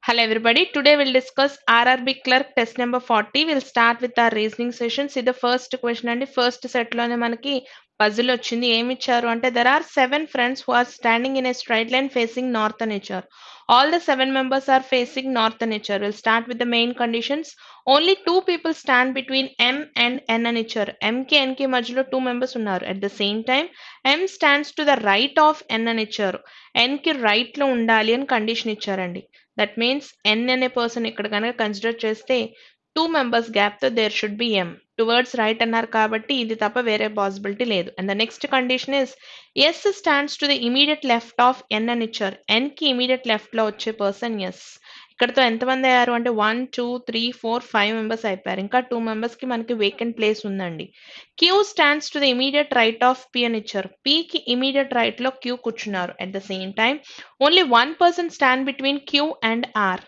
Hello everybody. Today we'll discuss RRB Clerk test number 40. We'll start with our reasoning session. See the first question and first set లోనే మనకి puzzle వచ్చింది. ఏమి ఇచ్చారు అంటే there are 7 friends who are standing in a straight line facing north అని ఇచ్చారు. All the 7 members are facing north అని ఇచ్చారు. We'll start with the main conditions. Only 2 people stand between M and N అని ఇచ్చారు. M కి N కి మధ్యలో 2 members ఉన్నారు. At the same time M stands to the right of N అని ఇచ్చారు. N కి right లో ఉండాలి అని కండిషన్ ఇచ్చారండి. That means N అనే person ఇక్కడ కనుక కన్సిడర్ చేస్తే 2 members gap తో there should be M. Towards right అన్నారు కాబట్టి ఇది తప్ప వేరే పాసిబిలిటీ లేదు. And the next condition is S stands to the immediate left of N అని ఇచ్చారు. N కి immediate left లో వచ్చే పర్సన్ S. ఇక్కడతో ఎంతమంది అయ్యారు అంటే 1 2 3 4 5 మెంబర్స్ అయిపోయారు. ఇంకా 2 మెంబర్స్ కి మనకి వేకెంట్ ప్లేస్ ఉందండి. Q stands to the immediate right of P అని ఇచ్చారు. P కి immediate right లో Q కూర్చున్నారు. At the same time only one person stand between Q and R.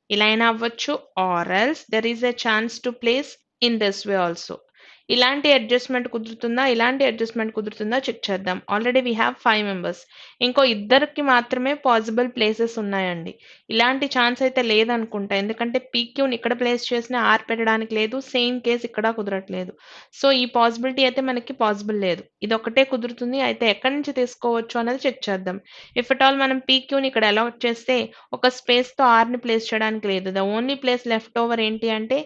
ఇలా అయినా అవ్వచ్చు or else there is a chance to place in this way also. ఇలాంటి adjustment కుదురుతుందా ఇలాంటి అడ్జస్ట్మెంట్ కుదురుతుందా చెక్ చేద్దాం. Already we have 5 members. ఇంకో ఇద్దరికి మాత్రమే పాసిబుల్ ప్లేసెస్ ఉన్నాయండి. ఇలాంటి ఛాన్స్ అయితే లేదనుకుంటా. ఎందుకంటే పీక్యూని ఇక్కడ ప్లేస్ చేసిన ఆర్ పెట్టడానికి లేదు. సేమ్ కేస్ ఇక్కడ కుదరట్లేదు. సో ఈ పాసిబిలిటీ అయితే మనకి పాసిబుల్ లేదు. ఇది ఒకటే కుదురుతుంది. అయితే ఎక్కడి నుంచి తీసుకోవచ్చు అనేది చెక్ చేద్దాం. ఇఫ్ అట్ ఆల్ మనం పీక్యూని ఇక్కడ అలాట్ చేస్తే ఒక స్పేస్తో ఆర్ని ప్లేస్ చేయడానికి లేదు. The only place left over ఏంటి అంటే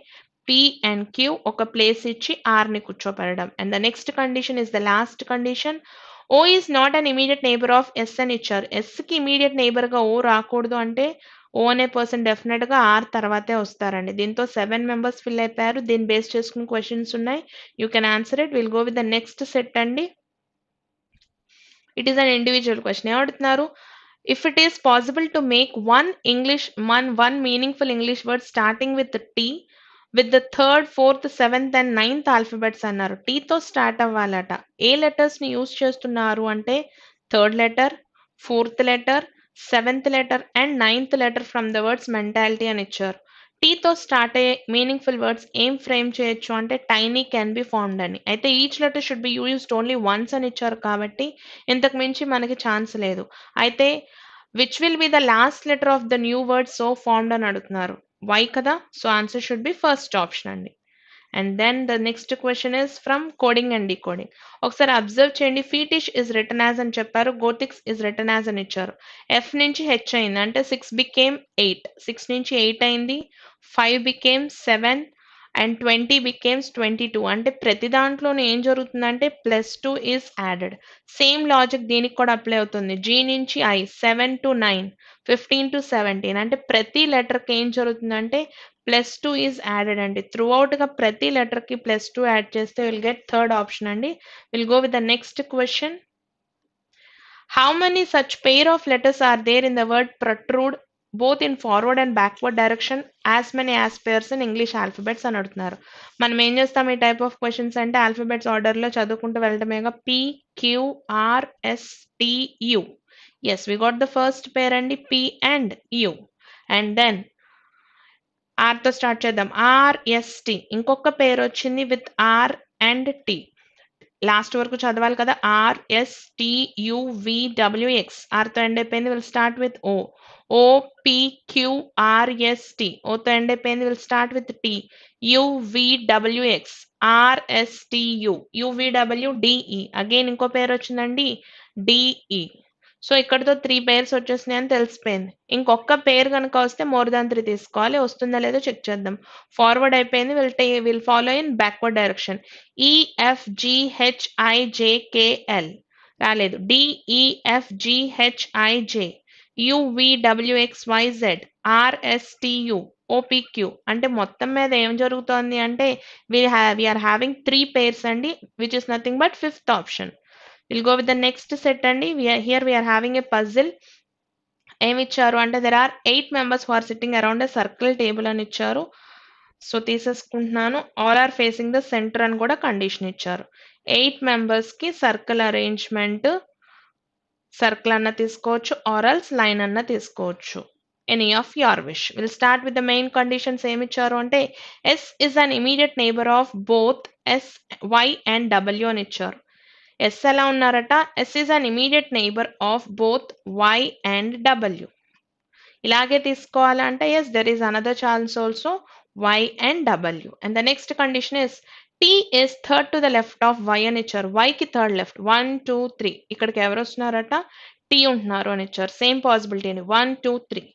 P and Q ఒక ప్లేస్ ఇచ్చి R ని కూర్చోపెట్టడం. And the next condition is the last condition. O is not an immediate neighbor of S అని ఇచ్చారు. S కి immediate neighbor గా O రాకూడదు అంటే O అనే పర్సన్ డెఫినెట్ గా R తర్వాతే వస్తారండి. దీంతో 7 మెంబర్స్ ఫిల్ అయిపోయారు. దీన్ని బేస్ చేసుకుని క్వశ్చన్స్ ఉన్నాయి. You can answer it. Will go with the next set అండి. It is an individual question. ఏమడుతున్నారు? If it is possible to make one meaningful English word starting with T with the third, fourth, seventh and ninth alphabets అన్నారు. టీతో start అవ్వాలట. ఏ letters ని use చేస్తున్నారు అంటే third letter, fourth letter, seventh letter and ninth letter from the words mentality అని ఇచ్చారు. టీతో start అయ్యే meaningful words ఏం frame చేయొచ్చు అంటే టైనీ కెన్ బి ఫౌండ్ అని. అయితే each letter should be used only once అని ఇచ్చారు కాబట్టి ఇంతకు మించి మనకి ఛాన్స్ లేదు. అయితే which will be the last letter of the new word so formed అని అడుగుతున్నారు. Y కదా. So answer should be first option అండి. And then the next question is from coding and decoding. ఒకసారి అబ్జర్వ్ చేయండి. ఫీటిష్ is return as అని చెప్పారు. గోతిక్స్ is return as అని ఇచ్చారు. ఎఫ్ నుంచి హెచ్ అయింది అంటే 6 బికేమ్ 8. 6 నుంచి 8 అయింది. 5 బికేమ్ 7 అండ్ 20 బికేమ్స్ 22. అంటే ప్రతి దాంట్లోనే ఏం జరుగుతుందంటే +2 ఈజ్ యాడెడ్. సేమ్ లాజిక్ దీనికి కూడా అప్లై అవుతుంది. జీ నుంచి ఐ 7 to 9, 15 to 17. అంటే ప్రతి లెటర్కి ఏం జరుగుతుందంటే +2 ఈజ్ యాడెడ్ అండి. త్రూ అవుట్గా ప్రతి లెటర్కి +2 యాడ్ చేస్తే విల్ గెట్ థర్డ్ ఆప్షన్ అండి. Will go with the next question. How many such pair of letters are there in the word protrude both in forward and backward direction as many as pairs in English alphabets అని అడుగుతున్నారు. మనం ఏం చేస్తాం ఈ type of questions అంటే alphabets ఆర్డర్లో చదువుకుంటూ వెళ్ళటమేగా. P, Q, R, S, T, U. Yes, we got the first pair అండి P and U. And then R తో స్టార్ట్ చేద్దాం. R, S, T. ఇంకొక పేరు వచ్చింది with R and T. Last వరకు చదవాలి కదా. RSTUVWX. ఆర్తో ఎండ్ అయిపోయింది. Will start with O. OPQRST. ఓతో ఎండ్ అయిపోయింది. Will start with T. UVWX. RSTU. UVWDE. Again ఇంకో పేరు వచ్చిందండి DE. సో ఇక్కడతో 3 పేర్స్ వచ్చేసినాయి అని తెలిసిపోయింది. ఇంకొక పేరు కనుక వస్తే మోర్ దాన్ 3 తీసుకోవాలి. వస్తుందా లేదో చెక్ చేద్దాం. ఫార్వర్డ్ అయిపోయింది. Will follow in backward direction. EFGHIJKL రాలేదు. DEFGHIJ. UVWXYZ. RSTU. OPQ. అంటే మొత్తం మీద ఏం జరుగుతోంది అంటే వీఆర్ హ్యావింగ్ 3 పేర్స్ అండి, which is nothing but fifth option. We'll go with the next set అండి. Here we are having a puzzle. ఏమి ఇచ్చారు అంటే there are 8 members who are sitting around a circle table అని ఇచ్చారు. So తీసేసుకుంటున్నాను. All are facing the centre అని కూడా condition ఇచ్చారు. 8 members కి సర్కిల్ అరేంజ్మెంట్ సర్కిల్ అన్న తీసుకోవచ్చు ఆర్ ఎల్స్ లైన్ అన్న తీసుకోవచ్చు. Any of your wish. Will start with the main conditions. ఏమి ఇచ్చారు అంటే S is an immediate neighbor of both S, Y and W అని ఇచ్చారు. S ఎలా ఉన్నారట? S is an immediate neighbor of both Y and W. ఇలాగే తీసుకోవాలంటే yes, there is another chance also, y and w. And the next condition is t is third to the left of y అని ఇచ్చారు. y కి third left 1 2 3 ఇక్కడికి ఎవరు వస్తున్నారట t ఉంటున్నారు అని ఇచ్చారు. సేమ్ పాసిబిలిటీ అండి 1 2 3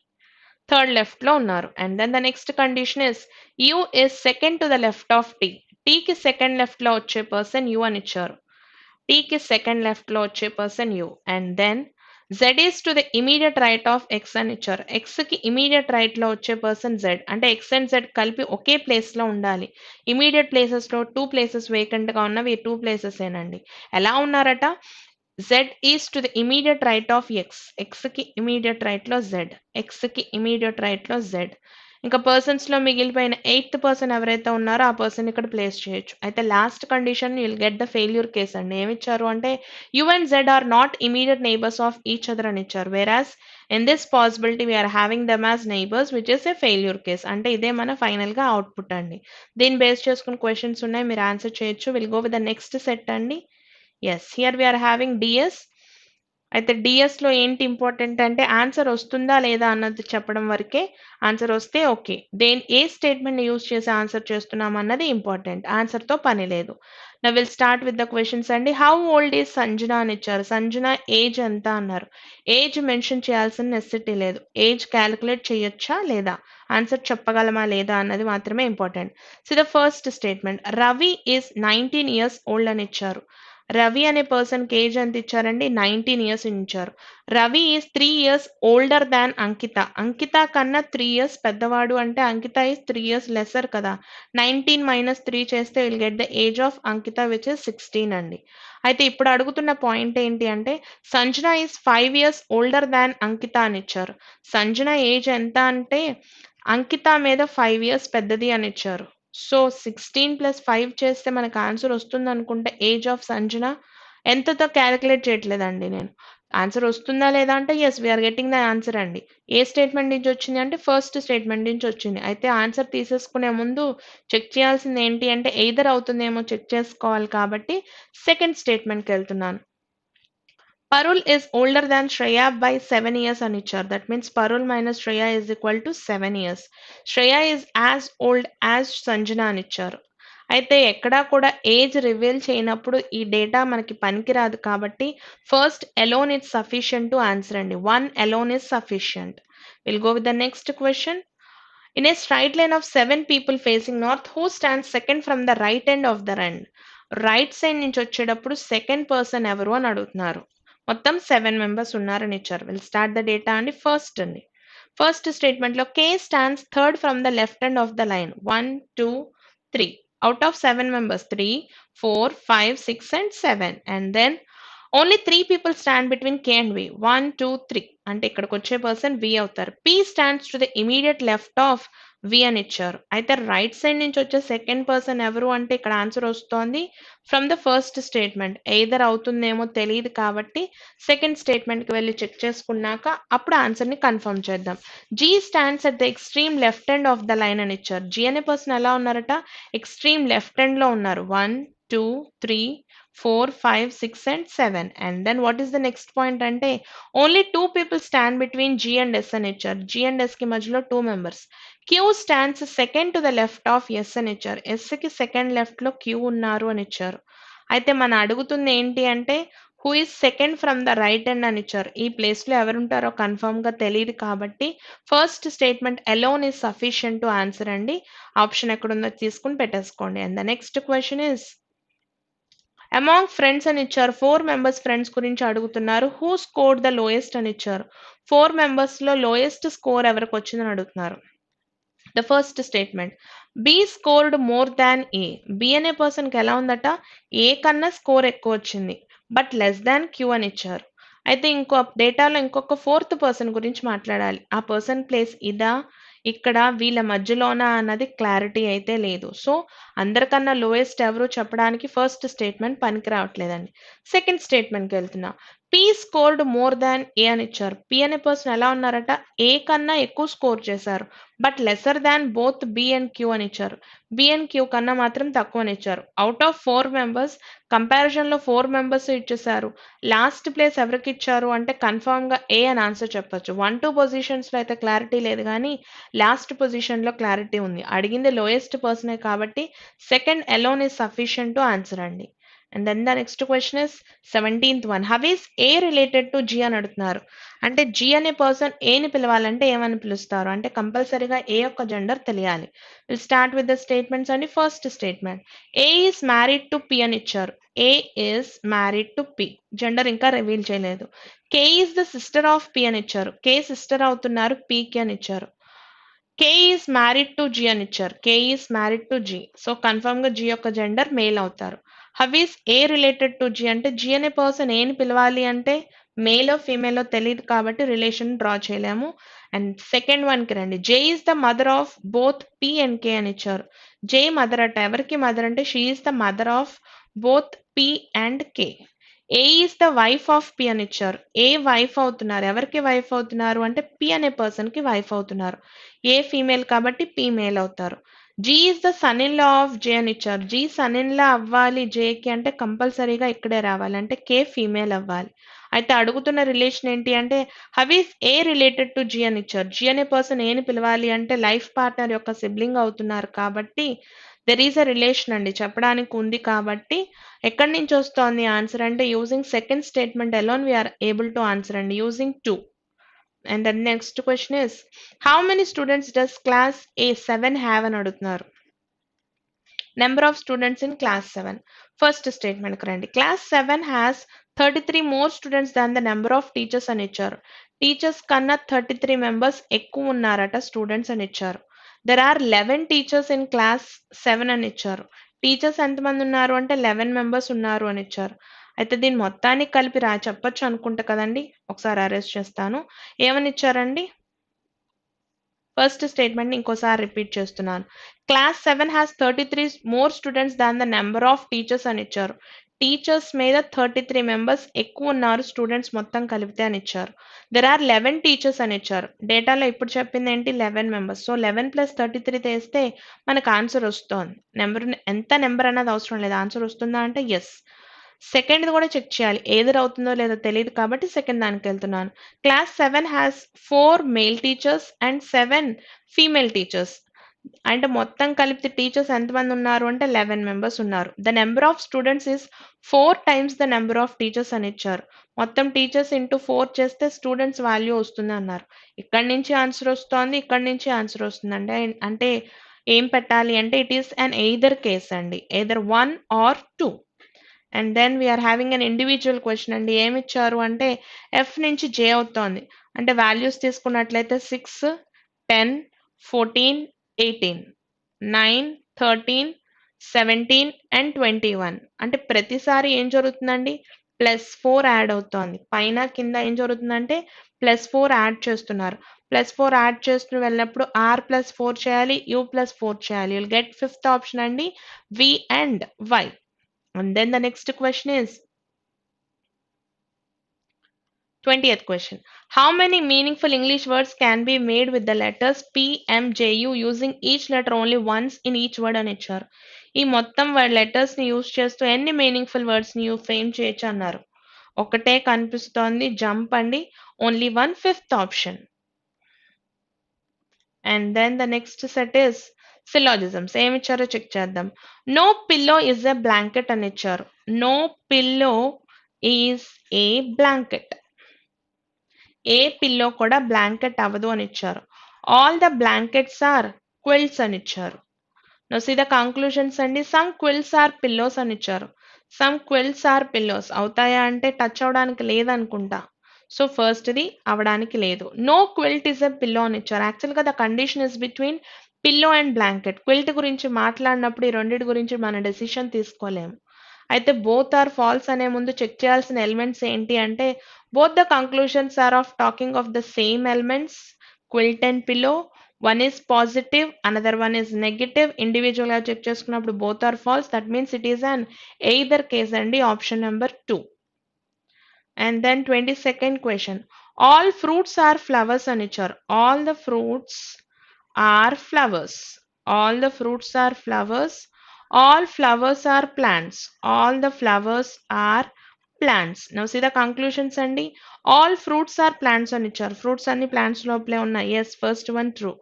థర్డ్ లెఫ్ట్ లో ఉన్నారు. And then the next condition is u is second to the left of t. t కి సెకండ్ లెఫ్ట్ లో వచ్చే పర్సన్ u అని ఇచ్చారు. t కి సెకండ్ లెఫ్ట్ లో వచ్చే person u. And then z is to the immediate right of x అని ఇచ్చారు. x కి ఇమీడియట్ రైట్ లో వచ్చే పర్సన్ z. అంటే x అండ్ z కలిపి ఒకే ప్లేస్ లో ఉండాలి. ఇమీడియట్ ప్లేసెస్ లో 2 ప్లేసెస్ వేకెంట్ గా ఉన్నవి 2 ప్లేసెస్ ఏనండి. ఎలా ఉన్నారట z is to the immediate right of x. x కి ఇమీడియట్ రైట్ లో z. x కి ఇమీడియట్ రైట్ లో z. ఇంకా పర్సన్స్ లో మిగిలిపోయిన 8th పర్సన్ ఎవరైతే ఉన్నారో ఆ పర్సన్ ఇక్కడ ప్లేస్ చేయొచ్చు. అయితే last condition will get the failure case అండి. ఏమిచ్చారు అంటే u and z are not immediate neighbors of each other అని ఇచ్చారు. whereas in this possibility we are having them as neighbors, which is a failure case. అంటే ఇదే మన final గా output అండి. దీన్ని బేస్ చేసుకుని క్వశ్చన్స్ ఉన్నాయి, మీరు ఆన్సర్ చేయొచ్చు. Will go with the next set అండి. Yes, here we are having DS. అయితే డిఎస్ లో ఏంటి ఇంపార్టెంట్ అంటే ఆన్సర్ వస్తుందా లేదా అన్నది చెప్పడం వరకే. ఆన్సర్ వస్తే ఓకే, ఏ స్టేట్మెంట్ యూజ్ చేసి ఆన్సర్ చేస్తున్నాం అన్నది ఇంపార్టెంట్, ఆన్సర్ తో పని లేదు. నా will start with the questions అండి. హౌ ఓల్డ్ ఈజ్ సంజన అని ఇచ్చారు. సంజన ఏజ్ ఎంత అన్నారు. ఏజ్ మెన్షన్ చేయాల్సిన నెసెసిటీ లేదు. ఏజ్ క్యాలిక్యులేట్ చేయొచ్చా లేదా, ఆన్సర్ చెప్పగలమా లేదా అన్నది మాత్రమే important. So the first statement, Ravi is 19 years old అని ఇచ్చారు. రవి అనే పర్సన్ కి ఏజ్ ఎంత ఇచ్చారండి 19 years ఇచ్చారు. Ravi is 3 years older than Ankita. Ankita కన్నా 3 years పెద్దవాడు అంటే అంకిత ఈజ్ 3 years లెసర్ కదా. 19 - 3 చేస్తే will get the age of Ankita which is 16 అండి. అయితే ఇప్పుడు అడుగుతున్న పాయింట్ ఏంటి అంటే Sanjana is 5 years older than Ankita అని ఇచ్చారు. సంజన ఏజ్ ఎంత అంటే అంకిత మీద 5 years పెద్దది అని ఇచ్చారు. సో 16 + 5 చేస్తే మనకు ఆన్సర్ వస్తుంది అనుకుంటే ఏజ్ ఆఫ్ సంజన ఎంతతో క్యాలిక్యులేట్ చేయట్లేదండి నేను. ఆన్సర్ వస్తుందా లేదా అంటే yes, we're getting the answer అండి. ఏ స్టేట్మెంట్ నుంచి వచ్చింది అంటే ఫస్ట్ స్టేట్మెంట్ నుంచి వచ్చింది. అయితే ఆన్సర్ తీసేసుకునే ముందు చెక్ చేయాల్సింది ఏంటి అంటే ఎయిదర్ అవుతుందేమో చెక్ చేసుకోవాలి కాబట్టి సెకండ్ స్టేట్మెంట్కి వెళ్తున్నాను. Parul is older than Shreya by 7 years అని ఇచ్చారు. That means Parul minus Shreya is equal to 7 years. Shreya is as old as Sanjana అని ఇచ్చారు. అయితే ఎక్కడా కూడా ఏజ్ రివీల్ చేయనప్పుడు ఈ డేటా మనకి పనికిరాదు కాబట్టి first alone is sufficient to answer అండి. 1 alone is sufficient. We'll go with the next question. In a straight line of 7 people facing north, who stands second from the right end of the run? Right side నుంచి వచ్చేటప్పుడు second person ఎవరు అని అడుగుతున్నారు. మొత్తం 7 members ఉన్నారని ఇచ్చారు. Will start the data అండి. First అండి, ఫస్ట్ స్టేట్మెంట్ లో K stands third from the left end of the line 1 2 3 out of 7 members 3 4 5 6 and 7. And then only 3 people stand between K and V 1 2 3 అంటే ఇక్కడికి వచ్చే person V అవుతారు. P stands to the immediate left of V అని ఇచ్చారు. అయితే right side నుంచి వచ్చే second person ఎవరు అంటే ఇక్కడ ఆన్సర్ వస్తోంది from the first statement. Either అవుతుందేమో తెలియదు కాబట్టి సెకండ్ స్టేట్మెంట్కి వెళ్ళి చెక్ చేసుకున్నాక అప్పుడు ఆన్సర్ని కన్ఫర్మ్ చేద్దాం. G stands at the extreme left end of the line అని ఇచ్చారు. జీ అనే పర్సన్ ఎలా ఉన్నారట ఎక్స్ట్రీమ్ లెఫ్ట్ ఎండ్లో ఉన్నారు. 1 2 3 4 5 6 and 7. And then what is the next point అంటే only 2 people stand between G and S అని ఇచ్చారు. జీ అండ్ ఎస్ కి మధ్యలో 2 members. Q stands second to the left of S అని ఇచ్చారు. ఎస్ కి సెకండ్ లెఫ్ట్ లో క్యూ ఉన్నారు అని ఇచ్చారు. అయితే మన అడుగుతుంది ఏంటి అంటే who is second from the right end అని ఇచ్చారు. ఈ ప్లేస్ లో ఎవరుంటారో కన్ఫర్మ్ గా తెలియదు కాబట్టి first statement alone is sufficient to answer అండి. ఆప్షన్ ఎక్కడుందో తీసుకుని పెట్టేసుకోండి. And the next question is among friends అని ఇచ్చారు. 4 members ఫ్రెండ్స్ గురించి అడుగుతున్నారు. హూ స్కోర్డ్ ద లోయెస్ట్ అని ఇచ్చారు. 4 members లో లోయెస్ట్ స్కోర్ ఎవరికి వచ్చిందని అడుగుతున్నారు. The first statement B scored more than A. B అనే పర్సన్ కి ఎలా ఉందట ఏ కన్నా స్కోర్ ఎక్కువ వచ్చింది బట్ లెస్ దాన్ క్యూ అని ఇచ్చారు. అయితే ఇంకో డేటాలో ఇంకొక 4th పర్సన్ గురించి మాట్లాడాలి. ఆ పర్సన్ ప్లేస్ ఇదా ఇక్కడ వీళ్ళ మధ్యలోనా అన్నది క్లారిటీ అయితే లేదు. సో అందరికన్నా లోయెస్ట్ ఎవరు చెప్పడానికి ఫస్ట్ స్టేట్మెంట్ పనికి రావట్లేదండి. సెకండ్ స్టేట్మెంట్కి వెళ్తున్నా. పి స్కోర్డ్ మోర్ దాన్ ఏ అని ఇచ్చారు. పి అనే పర్సన్ ఎలా ఉన్నారట, ఏ కన్నా ఎక్కువ స్కోర్ చేశారు, but lesser than both B and Q అని ఇచ్చారు. బి అండ్ క్యూ కన్నా మాత్రం తక్కువ అని ఇచ్చారు. అవుట్ ఆఫ్ 4 మెంబర్స్ కంపారిజన్లో 4 మెంబర్స్ ఇచ్చేసారు. లాస్ట్ ప్లేస్ ఎవరికి ఇచ్చారు అంటే కన్ఫర్మ్గా ఏ అని ఆన్సర్ చెప్పొచ్చు. 1-2 పొజిషన్స్లో అయితే క్లారిటీ లేదు, కానీ లాస్ట్ పొజిషన్లో క్లారిటీ ఉంది. అడిగింది లోయెస్ట్ పర్సనే కాబట్టి second alone is sufficient to answer అండి. And then the next question is 17th one. How is A related to G అని అడుగుతున్నారు. అంటే జీ అనే పర్సన్ ఏని పిలవాలంటే ఏమని పిలుస్తారు అంటే కంపల్సరీగా ఏ యొక్క జెండర్ తెలియాలి. Will start with the statements అండి. First statement, A is married to P అని ఇచ్చారు. A is married to P, gender ఇంకా రివీల్ చేయలేదు. K is the sister of P అని ఇచ్చారు. కే సిస్టర్ అవుతున్నారు పీకి అని ఇచ్చారు. K is married to G అని ఇచ్చారు. K is married to G, so confirm గా జీ యొక్క జెండర్ మేల్ అవుతారు. How is A related to G అంటే జీ అనే పర్సన్ ఏని పిలవాలి అంటే మేలో ఫీమేలో తెలియదు కాబట్టి రిలేషన్ డ్రా చేయలేము. అండ్ సెకండ్ వన్ కి రండి. J is the mother of both P and K అని ఇచ్చారు. జే మదర్ అట, ఎవరికి మదర్ అంటే she is the mother of both P and K. A is the wife of P అని ఇచ్చారు. ఏ వైఫ్ అవుతున్నారు, ఎవరికి వైఫ్ అవుతున్నారు అంటే పి అనే పర్సన్ కి వైఫ్ అవుతున్నారు. ఏ ఫీమేల్ కాబట్టి పి మేల్ అవుతారు. G is the son in law of J అని ఇచ్చారు. జీ సన్ ఇన్ లా అవ్వాలి జేకి అంటే కంపల్సరీగా ఇక్కడే రావాలి, అంటే కే ఫీమేల్ అవ్వాలి. అయితే అడుగుతున్న రిలేషన్ ఏంటి అంటే how is A related to G అని ఇచ్చారు. జీ అనే పర్సన్ ఏని పిలవాలి అంటే లైఫ్ పార్ట్నర్ యొక్క సిబ్లింగ్ అవుతున్నారు కాబట్టి దెర్ ఈస్ అ రిలేషన్ అండి, చెప్పడానికి ఉంది కాబట్టి ఎక్కడి నుంచి వస్తోంది ఆన్సర్ అంటే using second statement alone we are able to answer అండి, using 2. And the next question is, how many students does class A7 have అని అడుగుతున్నారు. Number of students in class 7. First స్టేట్మెంట్కి రండి. Class 7 has 33 more students than the number of teachers అని ఇచ్చారు. Teachers కన్నా 33 members ఎక్కువ ఉన్నారట స్టూడెంట్స్ అని ఇచ్చారు. There are 11 teachers in class 7 అని ఇచ్చారు. టీచర్స్ ఎంతమంది ఉన్నారు అంటే 11 మెంబర్స్ ఉన్నారు అని ఇచ్చారు. అయితే దీని మొత్తానికి కలిపి చెప్పొచ్చు అనుకుంటా కదండి. ఒకసారి అరెస్ట్ చేస్తాను. ఏమని ఇచ్చారండి? ఫస్ట్ స్టేట్మెంట్ ఇంకోసారి రిపీట్ చేస్తున్నాను. Class 7 has 33 more students than the number of teachers అని ఇచ్చారు. టీచర్స్ మీద 33 మెంబర్స్ ఎక్కువ ఉన్నారు స్టూడెంట్స్ మొత్తం కలిపితే అని ఇచ్చారు. దెర్ ఆర్ 11 టీచర్స్ అని ఇచ్చారు. డేటాలో ఇప్పుడు చెప్పింది ఏంటి 11 మెంబర్స్. సో 11 + 33 తీస్తే మనకు ఆన్సర్ వస్తుంది. ఎంత నెంబర్ అన్నది అవసరం లేదు, ఆన్సర్ వస్తుందా అంటే ఎస్. సెకండ్ కూడా చెక్ చేయాలి, ఏదర్ అవుతుందో లేదో తెలియదు కాబట్టి సెకండ్ దానికి వెళ్తున్నాను. Class 7 has 4 male teachers and 7 female teachers. అంటే మొత్తం కలిపి టీచర్స్ ఎంతమంది ఉన్నారు అంటే 11 మెంబర్స్ ఉన్నారు. The number of students is 4 times the number of teachers అని ఇచ్చారు. మొత్తం టీచర్స్ ఇంటూ 4 చేస్తే స్టూడెంట్స్ వాల్యూ వస్తుంది అన్నారు. ఇక్కడి నుంచి ఆన్సర్ వస్తుంది, ఇక్కడి నుంచి ఆన్సర్ వస్తుంది అంటే ఏం పెట్టాలి అంటే it is an either case అండి, either 1 or 2. And then we are having an individual question అండి. ఏమి ఇచ్చారు అంటే ఎఫ్ నుంచి జే అవుతోంది. అంటే వాల్యూస్ తీసుకున్నట్లయితే 6, 10, 14, 18, 9, 13, 17 అండ్ 21. అంటే ప్రతిసారి ఏం జరుగుతుందండి +4 యాడ్ అవుతోంది. పైన కింద ఏం జరుగుతుందంటే +4 యాడ్ చేస్తున్నారు. +4 యాడ్ చేస్తూ వెళ్ళినప్పుడు r +4 చేయాలి, u +4 చేయాలి. యుల్ గెట్ ఫిఫ్త్ ఆప్షన్ అండి, V and Y. And then the next question is 20th question. How many meaningful English words can be made with the letters P, M, J, U using each letter only once in each word అని ఇచ్చారు. ఈ మొత్తం letters ని use చేస్తూ ఎన్ని meaningful words ని frame చేయొచ్చు అన్నారు. ఒకటే కనిపిస్తోంది, జంప్ అండి, only 1 fifth option. And then the next set is syllogisms. ఏమి ఇచ్చారో చెక్ చేద్దాం. No pillow is a blanket అని ఇచ్చారు. No pillow is a blanket. ఏ పిల్లో కూడా బ్లాంకెట్ అవ్వదు అని ఇచ్చారు. All the blankets are quilts అని ఇచ్చారు. నో సీ ద కంక్లూషన్స్ అండి. సమ్ క్విల్ట్స్ ఆర్ పిల్లోస్ అని ఇచ్చారు. సమ్ క్విల్ట్స్ ఆర్ పిల్లోస్ అవుతాయా అంటే టచ్ అవడానికి లేదనుకుంటా. సో ఫస్ట్ది అవడానికి లేదు. No quilt is a pillow అని ఇచ్చారు. యాక్చువల్గా the condition is between pillow and blanket. Quilt గురించి మాట్లాడినప్పుడు ఈ రెండింటి గురించి మన డెసిషన్ తీసుకోలేము. అయితే బోత్ ఆర్ ఫాల్స్ అనే ముందు చెక్ చేయాల్సిన ఎలిమెంట్స్ ఏంటి అంటే both the conclusions are of talking of the same elements, quilt and pillow. One is positive, another one is negative. Individual గా చెక్ చేసుకున్నప్పుడు both are false. That means it is an either case అండి, option number 2. And then 22nd question. All fruits are flowers అని ఇచ్చారు. All the fruits are flowers. All the fruits are flowers. All flowers are plants. All the flowers are plants. Now see the conclusions అండి. All fruits are plants అని ఇచ్చారు. Fruits అన్ని plants లోపలే ఉన్నాయి. Yes, first one true.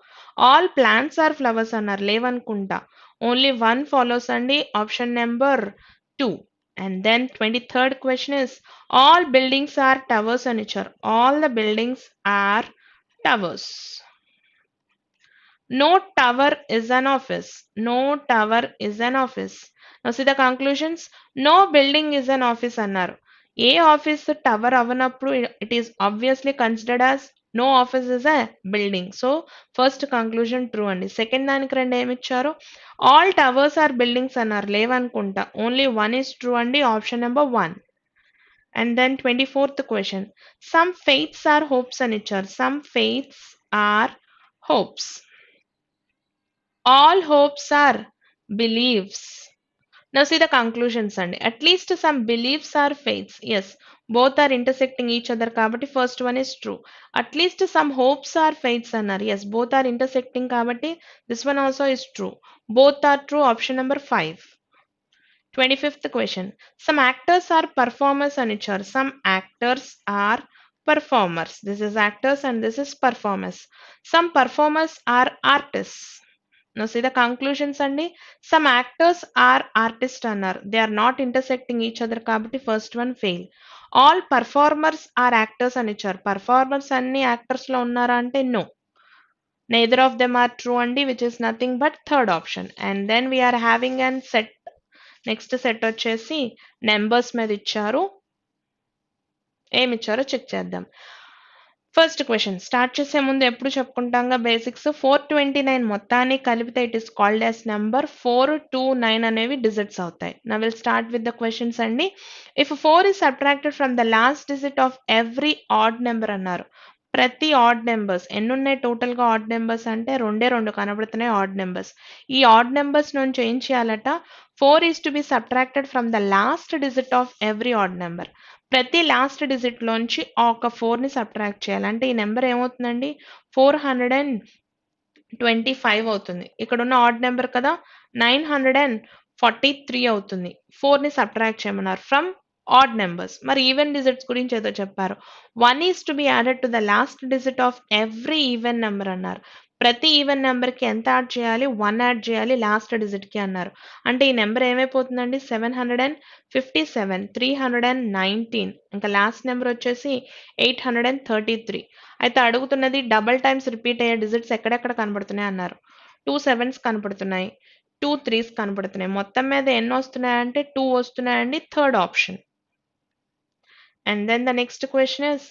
All plants are flowers అన్నారు. లేవనుకుంటా. Only one follows అండి. Option number 2. And then 23rd question is all buildings are towers అని ఇచ్చారు. All the buildings are towers. No tower is an office. No tower is an office. Now see the conclusions. No building is an office అన్నారు. ఏ office tower అవనప్పుడు it is obviously considered as no office is a building. So first conclusion true అండి. Second దానికి రెండు ఏమి ఇచ్చారు? All towers are buildings అన్నారు. లేవనుకుంటా. Only one is true అండి. Option number 1. And then 24th question. Some faiths are hopes అని ఇచ్చారు. Some faiths are hopes. All hopes are beliefs. Now see the conclusions and at least some beliefs are faiths. Yes, both are intersecting each other kabatti first one is true. At least some hopes are faiths annar. Yes, both are intersecting kabatti this one also is true. Both are true. Option number 5. 25th question. Some actors are performers అని ఇచ్చారు. Some actors are performers. This is actors and this is performers. Some performers are artists. Now see the conclusions అండి. Some actors are artists అన్నారు. They are not intersecting each other కాబట్టి first one fail. All performers are actors అని ఇచ్చారు. Performers అన్ని actors లో ఉన్నారా అంటే no. Neither of them are true అండి, which is nothing but third option. And then we are having an set. Next set వచ్చేసి numbers మీద ఇచ్చారు. ఏమి ఇచ్చారో చెక్ చేద్దాం. ఫస్ట్ క్వశ్చన్ స్టార్ట్ చేసే ముందు ఎప్పుడు చెప్పుకుంటాంగా బేసిక్స్. 429 మొత్తాన్ని కలిపితే it is called as number. 429 అనేవి డిజిట్స్ అవుతాయి. నా will start with the questions అండి. If 4 is subtracted from the last digit of every odd number అన్నారు. ప్రతి ఆడ్ నెంబర్స్ ఎన్ని ఉన్నాయి టోటల్ గా? ఆడ్ నెంబర్స్ అంటే రెండే రెండు కనబడుతున్నాయి ఆడ్ నెంబర్స్. ఈ ఆడ్ నెంబర్స్ నుంచి ఏం చేయాలట? 4 is to be subtracted from the last digit of every odd number. ప్రతి లాస్ట్ డిజిట్ లోంచి ఒక 4 ని సబ్ట్రాక్ట్ చేయాలి. అంటే ఈ నెంబర్ ఏమవుతుందండి? 425 అవుతుంది. ఇక్కడ ఉన్న ఆడ్ నెంబర్ కదా 943 అవుతుంది. 4 ని సబ్ట్రాక్ట్ చేయమన్నారు ఫ్రమ్ ఆడ్ నెంబర్స్. మరి ఈవెన్ డిజిట్స్ గురించి ఏదో చెప్పారు. 1 is to be added to the last digit of every even number అన్నారు. ప్రతి ఈవెన్ నెంబర్ కి ఎంత యాడ్ చేయాలి? 1 యాడ్ చేయాలి లాస్ట్ డిజిట్ కి అన్నారు. అంటే ఈ నెంబర్ ఏమైపోతుందండి? 757, 319, ఇంకా లాస్ట్ నెంబర్ వచ్చేసి 833. అయితే అడుగుతున్నది డబల్ టైమ్స్ రిపీట్ అయ్యే డిజిట్స్ ఎక్కడెక్కడ కనబడుతున్నాయి అన్నారు. 2 sevens కనబడుతున్నాయి, 2 3s కనబడుతున్నాయి. మొత్తం మీద ఎన్ని వస్తున్నాయంటే 2 వస్తున్నాయండి. Third option. And then the next question is,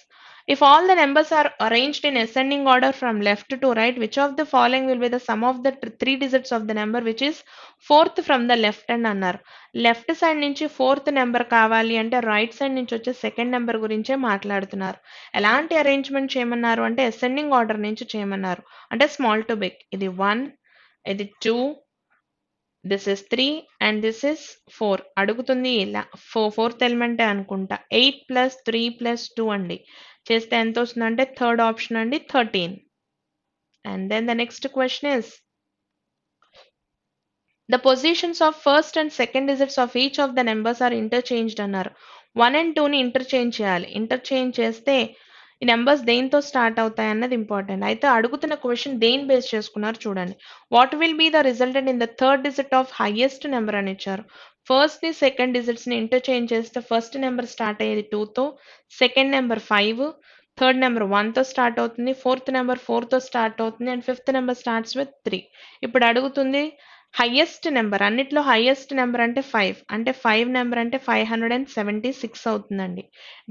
if all the numbers are arranged in ascending order from left to right, which of the following will be the sum of the three digits of the number which is fourth from the left hand అన్నారు. Left side నుంచి fourth number కావాలి అంటే right side నుంచి వచ్చే second number గురించే మాట్లాడుతున్నారు. ఎలాంటి arrangement చేయమన్నారు అంటే అసెండింగ్ ఆర్డర్ నుంచి చేయమన్నారు. అంటే స్మాల్ టు బిగ్. ఇది 1, ఇది 2, this is 3 and this is 4. అడుగుతుంది ఫోర్త్ ఎలిమెంట్ అనుకుంటా. 8 + 3 + 2 అండి. చేస్తే ఎంత వస్తుందంటే థర్డ్ ఆప్షన్ అండి 13. And then the next question is the positions of first and second digits of each of the numbers are interchanged అన్నారు. 1 and 2 ని ఇంటర్చేంజ్ చేయాలి. ఇంటర్చేంజ్ చేస్తే ఈ నెంబర్స్ దేంతో స్టార్ట్ అవుతాయి అన్నది ఇంపార్టెంట్. అయితే అడుగుతున్న క్వశ్చన్ దేని బేస్ చేసుకున్నారు చూడండి. What will be the resultant in the third digit of highest number అని ఇచ్చారు. ఫస్ట్ ని సెకండ్ డిజిట్స్ ని ఇంటర్చేంజ్ చేస్తే ఫస్ట్ నెంబర్ స్టార్ట్ అయ్యేది 2 తో, సెకండ్ నెంబర్ 5, థర్డ్ నెంబర్ 1 తో స్టార్ట్ అవుతుంది, ఫోర్త్ నెంబర్ 4 తో స్టార్ట్ అవుతుంది and fifth number starts with 3. ఇప్పుడు అడుగుతుంది హైయెస్ట్ నెంబర్. అన్నిట్లో హైయెస్ట్ నెంబర్ అంటే 5. అంటే 5 నెంబర్ అంటే 576 అవుతుందండి.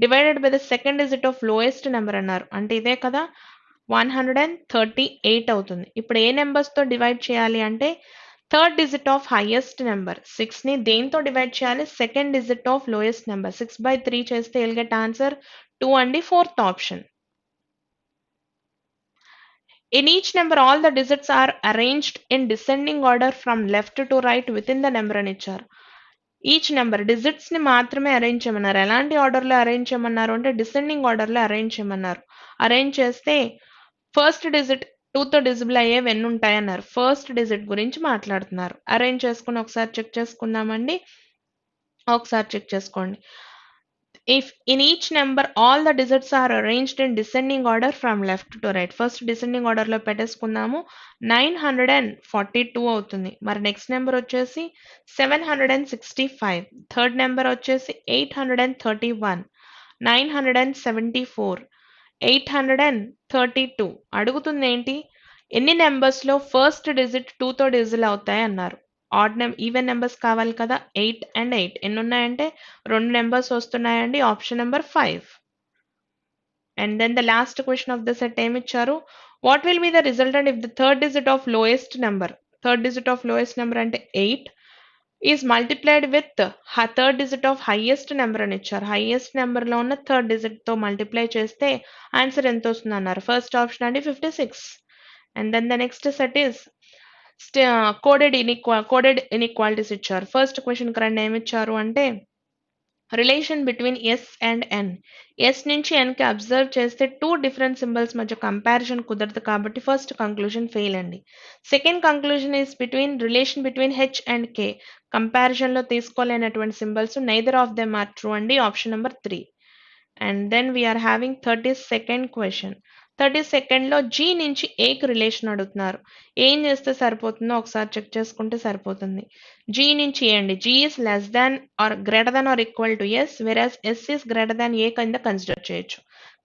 Divided by the second digit of lowest number అన్నారు. అంటే ఇదే కదా 138 అవుతుంది. ఇప్పుడు ఏ నెంబర్స్ తో డివైడ్ చేయాలి అంటే third digit of highest number 6 ని దేంతో డివైడ్ చేయాలి? Second digit of lowest number. 6/3 చేస్తే you'll get ఆన్సర్ 2 అండి. Fourth option. In each number, all the digits are arranged in descending order from left to right within the number అని ఇచ్చారు. Each number digits ని మాత్రమే arrange చేయమన్నారు. ఎలాంటి order లో arrange చేయమన్నారు అంటే డిసెండింగ్ ఆర్డర్ లో అరేంజ్ చేయమన్నారు. అరేంజ్ చేస్తే ఫస్ట్ డిజిట్ 2తో డిజిబుల్ అయ్యేవి ఎన్ని ఉంటాయన్నారు. ఫస్ట్ డిజిట్ గురించి మాట్లాడుతున్నారు. అరేంజ్ చేసుకుని ఒకసారి చెక్ చేసుకుందామండి. ఒకసారి చెక్ చేసుకోండి. If in each number all the digits are arranged in descending order from left to right, first descending order లో పెట్టేసుకుందాము. 942 అవుతుంది. మరి నెక్స్ట్ నెంబర్ వచ్చేసి 765, థర్డ్ నెంబర్ వచ్చేసి 831, 974, 832. అడుగుతుంది ఏంటి, ఎన్ని నెంబర్స్ లో ఫస్ట్ డిజిట్ 2తో డిజిల్ అవుతాయి అన్నారు. ఈవెన్ నెంబర్స్ కావాలి కదా. 8 and 8 ఎన్ని ఉన్నాయంటే 2 నెంబర్స్ వస్తున్నాయండి. Option number 5. And then the last question of the set ఏమి ఇచ్చారు, what will be the resultant if the third digit of lowest number, third digit of lowest number అంటే 8 is multiplied with third digit of highest number అని ఇచ్చారు. Highest number లో ఉన్న third digit తో multiply చేస్తే answer ఎంత వస్తుంది అన్నారు. ఫస్ట్ ఆప్షన్ అండి 56. And then the next set is coded inequalities ఇచ్చారు. ఫస్ట్ క్వశ్చన్ కరెంట్ ఏమి ఇచ్చారు అంటే relation between S and N. S నుంచి ఎన్ కి అబ్జర్వ్ చేస్తే 2 డిఫరెంట్ సింబల్స్ మధ్య కంపారిజన్ కుదరదు కాబట్టి ఫస్ట్ కంక్లూజన్ ఫెయిల్ అండి. Second conclusion is relation between H and K. Comparison లో తీసుకోలేనటువంటి symbols, neither of them are true అండి. Option number 3. And then we are having 32nd question. 32nd లో G నుంచి ఏకి రిలేషన్ అడుగుతున్నారు. ఏం చేస్తే సరిపోతుందో ఒకసారి చెక్ చేసుకుంటే సరిపోతుంది. జీ నుంచి ఏ అండి, G is less than or greater than or equal to S, whereas S is greater than A కింద కన్సిడర్ చేయొచ్చు.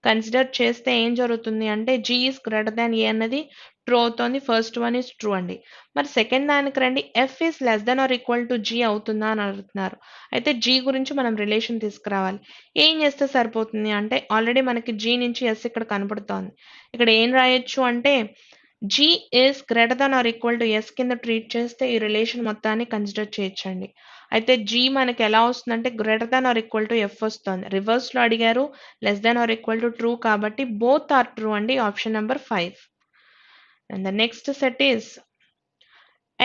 కన్సిడర్ చేస్తే ఏం జరుగుతుంది అంటే G is greater than A అన్నది ట్రూ అవుతుంది. ఫస్ట్ వన్ ఈస్ ట్రూ అండి. మరి సెకండ్ దానికి రండి, F is less than or equal to G అవుతుందా అని అడుగుతున్నారు. అయితే జీ గురించి మనం రిలేషన్ తీసుకురావాలి. ఏం చేస్తే సరిపోతుంది అంటే ఆల్రెడీ మనకి జీ నుంచి ఎస్ ఇక్కడ కనపడుతోంది. ఇక్కడ ఏం రాయొచ్చు అంటే G is greater than or equal to S కింద ట్రీట్ చేస్తే ఈ రిలేషన్ మొత్తాన్ని కన్సిడర్ చేయొచ్చండి. అయితే జీ మనకి ఎలా వస్తుందంటే greater than or equal to F వస్తుంది. రివర్స్ లో అడిగారు, less than or equal to true కాబట్టి బోత్ ఆర్ ట్రూ అండి. Option number 5. And the next set is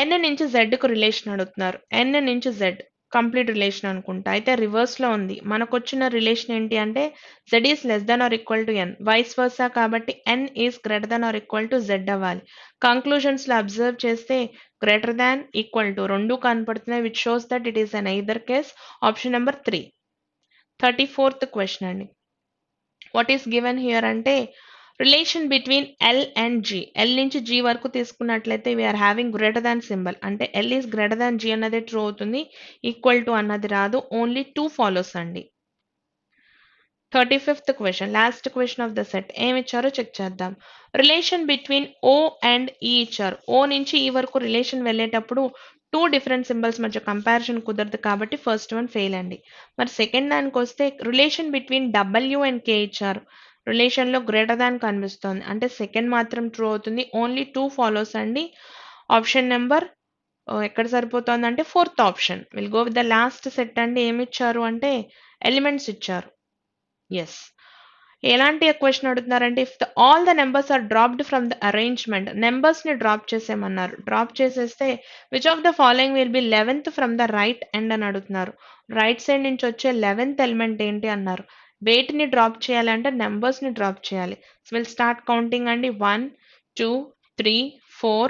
N నుంచి జెడ్ కు రిలేషన్ అడుగుతున్నారు. ఎన్ నుంచి జెడ్ కంప్లీట్ రిలేషన్ అనుకుంటా. అయితే రివర్స్ లో ఉంది. మనకు వచ్చిన రిలేషన్ ఏంటి అంటే Z is less than or equal to N, vice versa కాబట్టి N is greater than or equal to Z అవ్వాలి. కంక్లూజన్స్ లో అబ్జర్వ్ చేస్తే గ్రేటర్ దాన్, ఈక్వల్ టు రెండు కనపడుతున్నాయి, which shows that it is an either case. Option number 3. 34th question అండి. What is given here అంటే relation between L and G. L నుంచి G వరకు తీసుకున్నట్లయితే we are having greater than symbol, అంటే L is greater than g అన్నది true అవుతుంది. Equal to అన్నది రాదు, ఓన్లీ 2 ఫాలోస్ అండి. 35th question, last question of the set. ఏమి ఇచ్చారో చెక్ చేద్దాం. రిలేషన్ బిట్వీన్ ఓ అండ్ ఈ ఇచ్చారు. ఓ నుంచి ఈ వరకు రిలేషన్ వెళ్ళేటప్పుడు 2 డిఫరెంట్ సింబల్స్ మధ్య కంపారిజన్ కుదరదు కాబట్టి ఫస్ట్ వన్ ఫెయిల్ అండి. మరి సెకండ్ దానికి వస్తే రిలేషన్ బిట్వీన్ డబ్ల్యూ అండ్ కే ఇచ్చారు. రిలేషన్ లో గ్రేటర్ దాన్ కనిపిస్తోంది, అంటే సెకండ్ మాత్రం ట్రూ అవుతుంది. ఓన్లీ 2 ఫాలోస్ అండి. ఆప్షన్ నెంబర్ ఎక్కడ సరిపోతుంది అంటే 4th option. Will go with the last set అండి. ఏమి ఇచ్చారు అంటే ఎలిమెంట్స్ ఇచ్చారు. ఎస్, ఎలాంటి క్వశ్చన్ అడుగుతున్నారంటే if all the numbers are dropped from the arrangement, numbers ని డ్రాప్ చేసేయమన్నారు. డ్రాప్ చేసేస్తే which of the following will be 11th from the right end అని అడుగుతున్నారు. రైట్ సైడ్ నుంచి వచ్చే 11th ఎలిమెంట్ ఏంటి అన్నారు. వేటిని డ్రాప్ చేయాలంటే నెంబర్స్ ని డ్రాప్ చేయాలి. సో విల్ స్టార్ట్ కౌంటింగ్ అండి. 1 2 3 4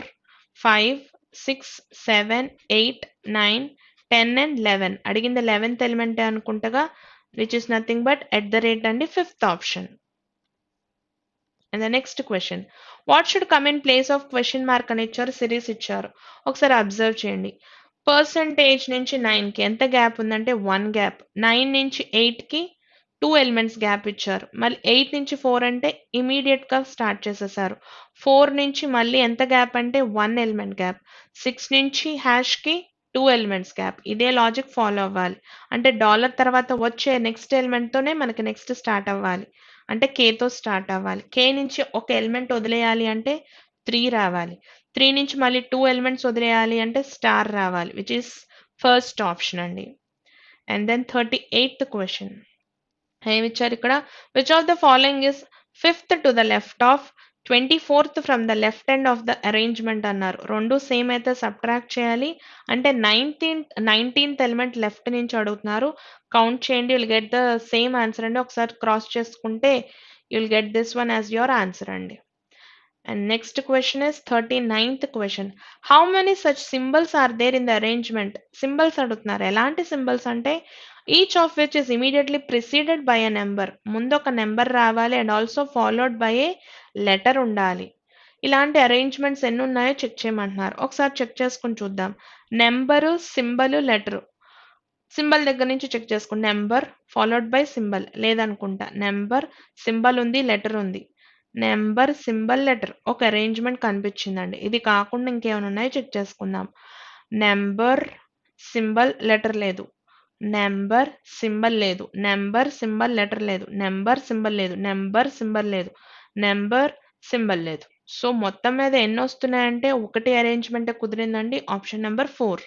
5 6 7 8 9 10 and 11. అడిగింది 11th ఎలిమెంట్ అనుకుంటగా, which is nothing but at the rate and the 5th option. And the next question, what should come in place of question mark అని ఇచ్చారు, series ఇచ్చారు. ఒకసారి observe చేయండి. Percentage నుంచి 9 కి ఎంత గ్యాప్ ఉందంటే 1 గ్యాప్. 9 నుంచి 8 కి 2 ఎలిమెంట్స్ గ్యాప్ ఇచ్చారు. మళ్ళీ 8 నుంచి 4 అంటే ఇమీడియట్ గా స్టార్ట్ చేసేసారు. 4 నుంచి మళ్ళీ ఎంత గ్యాప్ అంటే 1 ఎలిమెంట్ గ్యాప్. 6 నుంచి హ్యాష్ కి 2 ఎలిమెంట్స్ గ్యాప్. ఇదే లాజిక్ ఫాలో అవ్వాలి. అంటే డాలర్ తర్వాత వచ్చే నెక్స్ట్ ఎలిమెంట్ తోనే మనకి నెక్స్ట్ స్టార్ట్ అవ్వాలి. అంటే కే తో స్టార్ట్ అవ్వాలి. కే నుంచి ఒక ఎలిమెంట్ వదిలేయాలి అంటే 3 రావాలి. 3 నుంచి మళ్ళీ 2 ఎలిమెంట్స్ వదిలేయాలి అంటే స్టార్ రావాలి, విచ్ ఇస్ ఫస్ట్ ఆప్షన్ అండి. అండ్ దెన్ 38th క్వశ్చన్ ఏమిచ్చారు ఇక్కడ, which of the following is 5th to the left of 24th from the left end of the arrangement అన్నారు. రెండు సేమ్ అయితే సబ్ట్రాక్ట్ చేయాలి. అంటే 19th ఎలిమెంట్ లెఫ్ట్ నుంచి అడుగుతున్నారు. Count చేయండి, will get the same answer అండి. ఒకసారి క్రాస్ చేసుకుంటే you will get this one as your answer అండి. And next question is 39th question. How many such symbols are there in the arrangement? Symbols అడుగుతున్నారు. ఎలాంటి symbols అంటే each of which is immediately preceded by a number. ముందు ఒక number రావాలి and also followed by a letter ఉండాలి. ఇలాంటి arrangements ఎన్ని ఉన్నాయో చెక్ చేయమంటున్నారు. ఒకసారి చెక్ చేసుకుని చూద్దాం. Number, symbol, letter. సింబల్ దగ్గర నుంచి చెక్ చేసుకోండి. నెంబర్ ఫాలోడ్ బై సింబల్ లేదనుకుంటా. నెంబర్, సింబల్ ఉంది, లెటర్ ఉంది. నెంబర్, సింబల్, లెటర్ ఒక అరేంజ్మెంట్ కనిపించిందండి. ఇది కాకుండా ఇంకేమైనా ఉన్నాయో చెక్ చేసుకుందాం. నెంబర్, సింబల్, లెటర్ లేదు. నెంబర్, సింబల్ లేదు. నెంబర్, సింబల్, లెటర్ లేదు. నెంబర్, సింబల్ లేదు. నెంబర్, సింబల్ లేదు. నెంబర్, సింబల్ లేదు. సో మొత్తం మీద ఎన్ని వస్తున్నాయంటే ఒకటి అరేంజ్మెంట్ కుదిరిందండి. Option number 4.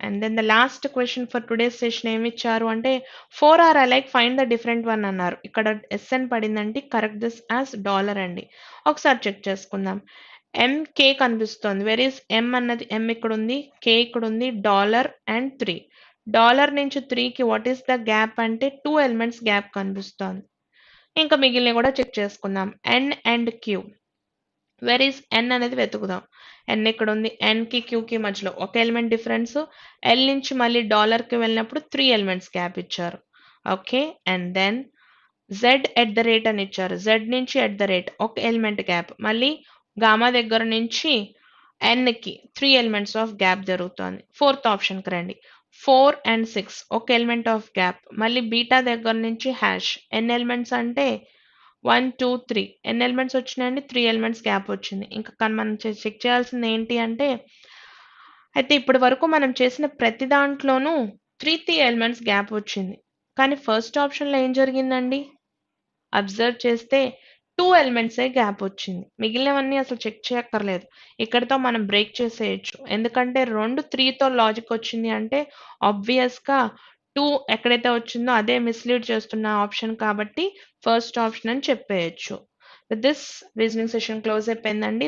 And then the last question for today's session ఏమి ఇచ్చారు అంటే 4 are alike find the different one అన్నారు. ఇక్కడ ఎస్ఎన్ పడిందండి. కరెక్ట్ దిస్ యాజ్ డాలర్ అండి. ఒకసారి చెక్ చేసుకుందాం. ఎంకే కనిపిస్తోంది. వెర్ ఈస్ ఎం అన్నది, ఎం ఇక్కడ ఉంది, కే ఇక్కడ ఉంది, డాలర్ అండ్ 3. డాలర్ నుంచి 3కి వాట్ ఈస్ ద గ్యాప్ అంటే 2 ఎలిమెంట్స్ గ్యాప్ కనిపిస్తోంది. ఇంకా మిగిలినవి కూడా చెక్ చేసుకుందాం. ఎన్ అండ్ క్యూ. వెర్ ఈస్ ఎన్ అనేది వెతుకుదాం. ఎన్ ఇక్కడ ఉంది. ఎన్కి క్యూకి మధ్యలో ఒక ఎలిమెంట్ డిఫరెన్స్. ఎల్ నుంచి మళ్ళీ డాలర్కి వెళ్ళినప్పుడు 3 ఎలిమెంట్స్ గ్యాప్ ఇచ్చారు. Okay, and then Z at the rate అని ఇచ్చారు. జెడ్ నుంచి ఎట్ ద రేట్ ఒక ఎలిమెంట్ గ్యాప్. మళ్ళీ గామా దగ్గర నుంచి ఎన్కి 3 ఎలిమెంట్స్ ఆఫ్ గ్యాప్ జరుగుతోంది. 4th ఆప్షన్కి రండి. 4 అండ్ 6 ఒక ఎలిమెంట్ ఆఫ్ గ్యాప్. మళ్ళీ బీటా దగ్గర నుంచి హ్యాష్. ఎన్ ఎలిమెంట్స్ అంటే 1 2 3 ఎన్ని ఎలిమెంట్స్ వచ్చినాయండి? 3 ఎలిమెంట్స్ గ్యాప్ వచ్చింది. ఇంకా మనం చెక్ చేయాల్సింది ఏంటి అంటే, అయితే ఇప్పటి వరకు మనం చేసిన ప్రతి దాంట్లోనూ 3 ఎలిమెంట్స్ గ్యాప్ వచ్చింది. కానీ ఫస్ట్ ఆప్షన్లో ఏం జరిగిందండి? అబ్జర్వ్ చేస్తే 2 ఎలిమెంట్సే గ్యాప్ వచ్చింది. మిగిలినవన్నీ అసలు చెక్ చేయక్కర్లేదు. ఇక్కడితో మనం బ్రేక్ చేసేయచ్చు. ఎందుకంటే 3తో లాజిక్ వచ్చింది అంటే ఆబ్వియస్గా 2 ఎక్కడైతే వచ్చిందో అదే మిస్లీడ్ చేస్తున్న ఆప్షన్ కాబట్టి ఫస్ట్ ఆప్షన్ అని చెప్పేయచ్చు. With this reasoning session close అయిపోయిందండి.